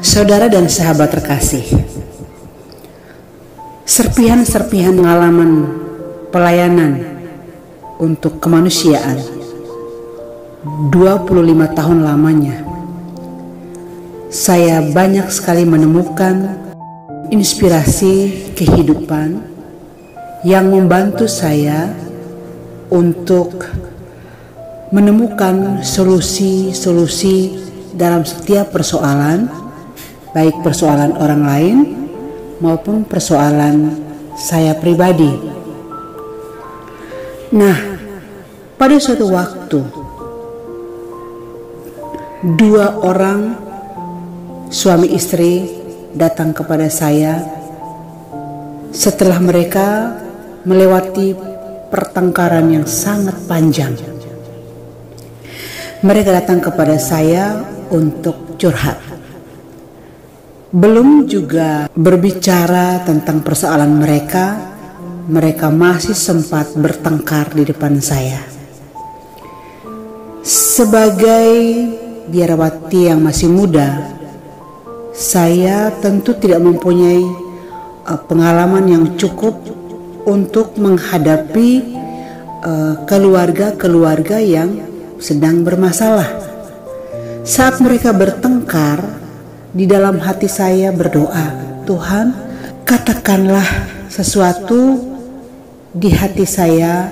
Saudara dan sahabat terkasih, serpihan-serpihan pengalaman pelayanan untuk kemanusiaan 25 tahun lamanya, saya banyak sekali menemukan inspirasi kehidupan yang membantu saya untuk menemukan solusi-solusi dalam setiap persoalan, baik persoalan orang lain maupun persoalan saya pribadi. Nah, pada suatu waktu, dua orang suami istri datang kepada saya setelah mereka melewati pertengkaran yang sangat panjang. Mereka datang kepada saya untuk curhat. Belum juga berbicara tentang persoalan mereka masih sempat bertengkar di depan saya. Sebagai biarawati yang masih muda, saya tentu tidak mempunyai pengalaman yang cukup untuk menghadapi keluarga-keluarga yang sedang bermasalah. Saat mereka bertengkar, di dalam hati saya berdoa, Tuhan, katakanlah sesuatu di hati saya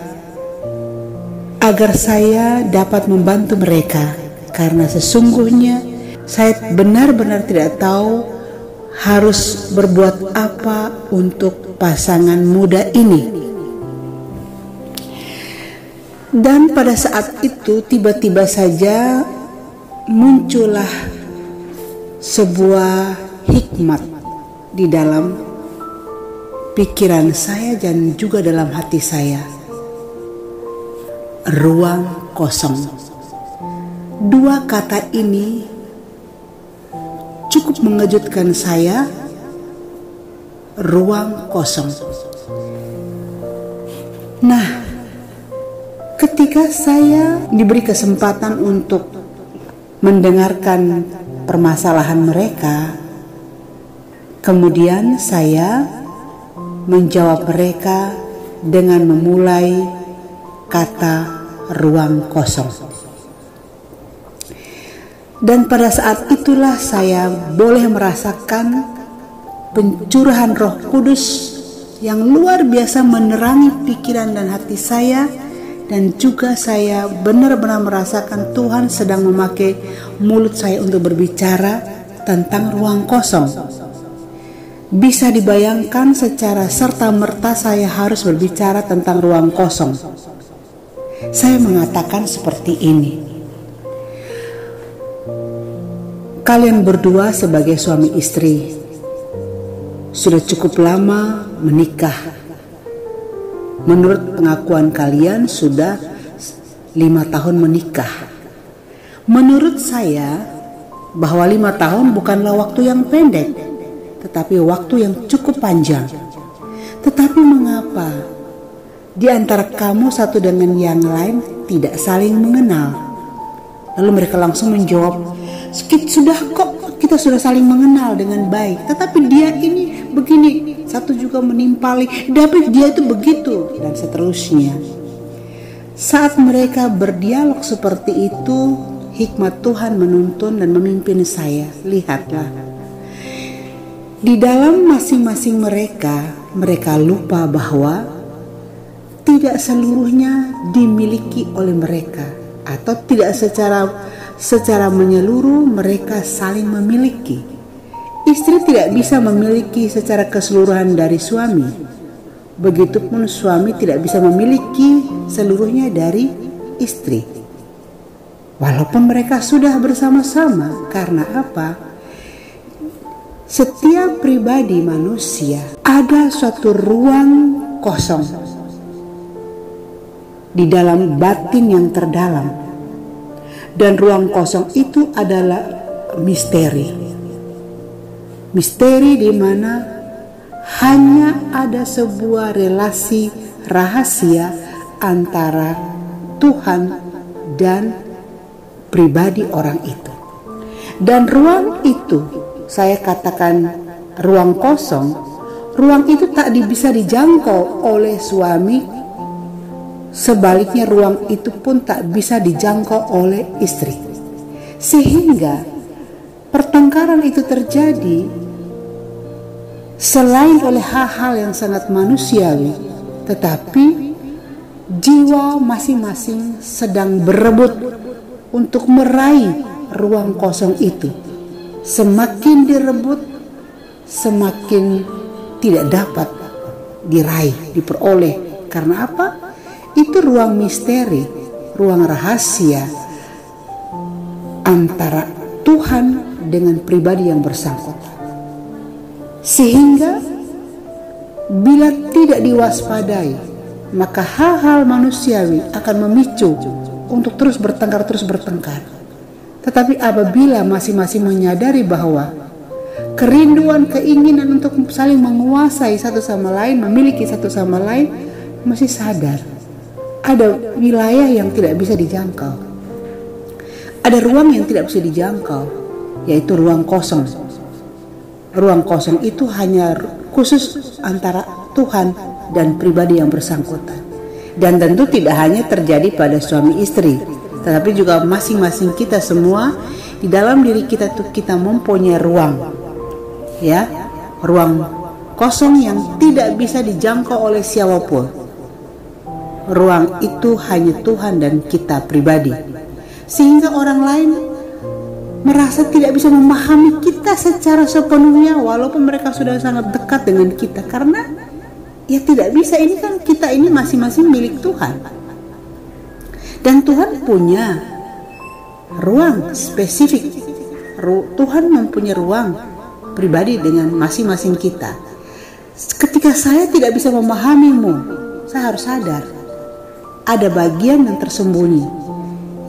agar saya dapat membantu mereka, karena sesungguhnya saya benar-benar tidak tahu harus berbuat apa untuk pasangan muda ini. Dan pada saat itu tiba-tiba saja muncullah sebuah hikmat di dalam pikiran saya dan juga dalam hati saya. Ruang kosong. Dua kata ini cukup mengejutkan saya. Ruang kosong. Nah, ketika saya diberi kesempatan untuk mendengarkan permasalahan mereka, kemudian saya menjawab mereka dengan memulai kata ruang kosong. Dan pada saat itulah saya boleh merasakan pencurahan Roh Kudus yang luar biasa menerangi pikiran dan hati saya. Dan juga saya benar-benar merasakan Tuhan sedang memakai mulut saya untuk berbicara tentang ruang kosong. Bisa dibayangkan secara serta-merta saya harus berbicara tentang ruang kosong. Saya mengatakan seperti ini. Kalian berdua sebagai suami istri sudah cukup lama menikah. Menurut pengakuan kalian sudah 5 tahun menikah. Menurut saya bahwa 5 tahun bukanlah waktu yang pendek, tetapi waktu yang cukup panjang. Tetapi mengapa di antara kamu satu dengan yang lain tidak saling mengenal? Lalu mereka langsung menjawab, kita sudah saling mengenal dengan baik, tetapi dia ini begini, satu juga menimpali, tapi dia itu begitu, dan seterusnya. Saat mereka berdialog seperti itu, hikmat Tuhan menuntun dan memimpin saya. Lihatlah, di dalam masing-masing mereka lupa bahwa tidak seluruhnya dimiliki oleh mereka, atau tidak secara menyeluruh mereka saling memiliki. Istri tidak bisa memiliki secara keseluruhan dari suami. Begitupun suami tidak bisa memiliki seluruhnya dari istri. Walaupun mereka sudah bersama-sama. Karena apa? Setiap pribadi manusia ada suatu ruang kosong di dalam batin yang terdalam. Dan ruang kosong itu adalah misteri. Misteri di mana hanya ada sebuah relasi rahasia antara Tuhan dan pribadi orang itu. Dan ruang itu saya katakan ruang kosong, ruang itu tak bisa dijangkau oleh suami. Sebaliknya ruang itu pun tak bisa dijangkau oleh istri. Sehingga pertengkaran itu terjadi selain oleh hal-hal yang sangat manusiawi, tetapi jiwa masing-masing sedang berebut untuk meraih ruang kosong itu. Semakin direbut, semakin tidak dapat diraih, diperoleh. Karena apa? Itu ruang misteri, ruang rahasia antara Tuhan dengan pribadi yang bersangkutan. Sehingga bila tidak diwaspadai, maka hal-hal manusiawi akan memicu untuk terus bertengkar. Tetapi apabila masing-masing menyadari bahwa kerinduan, keinginan untuk saling menguasai satu sama lain, memiliki satu sama lain, masih sadar ada wilayah yang tidak bisa dijangkau, ada ruang yang tidak bisa dijangkau, yaitu ruang kosong. Ruang kosong itu hanya khusus antara Tuhan dan pribadi yang bersangkutan. Dan tentu tidak hanya terjadi pada suami istri, tetapi juga masing-masing kita semua di dalam diri kita tuh kita mempunyai ruang, ya, ruang kosong yang tidak bisa dijangkau oleh siapapun. Ruang itu hanya Tuhan dan kita pribadi, sehingga orang lain merasa tidak bisa memahami kita secara sepenuhnya walaupun mereka sudah sangat dekat dengan kita, karena ya tidak bisa. Ini kan kita ini masing-masing milik Tuhan, dan Tuhan punya ruang spesifik. Tuhan mempunyai ruang pribadi dengan masing-masing kita. Ketika saya tidak bisa memahamimu, saya harus sadar ada bagian yang tersembunyi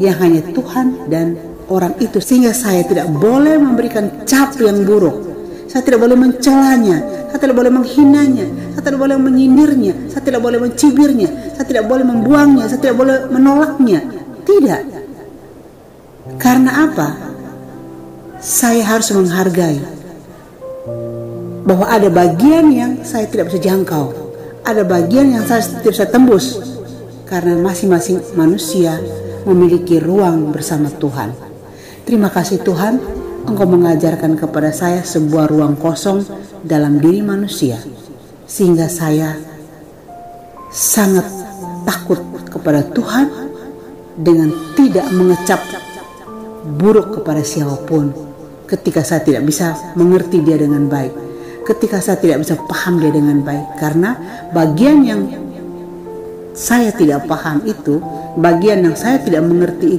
yang hanya Tuhan dan orang itu, sehingga saya tidak boleh memberikan cap yang buruk. Saya tidak boleh mencelanya, saya tidak boleh menghinanya, saya tidak boleh menyindirnya, saya tidak boleh mencibirnya, saya tidak boleh membuangnya, saya tidak boleh menolaknya. Tidak. Karena apa? Saya harus menghargai bahwa ada bagian yang saya tidak bisa jangkau, ada bagian yang saya tidak bisa tembus, karena masing-masing manusia memiliki ruang bersama Tuhan. Terima kasih Tuhan, Engkau mengajarkan kepada saya sebuah ruang kosong dalam diri manusia, sehingga saya sangat takut kepada Tuhan dengan tidak mengecap buruk kepada siapapun ketika saya tidak bisa mengerti dia dengan baik, ketika saya tidak bisa paham dia dengan baik. Karena bagian yang saya tidak paham itu, bagian yang saya tidak mengerti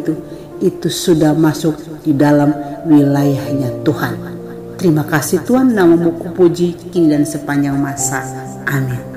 itu sudah masuk di dalam wilayahnya Tuhan. Terima kasih Tuhan, namamu kupuji kini dan sepanjang masa. Amin.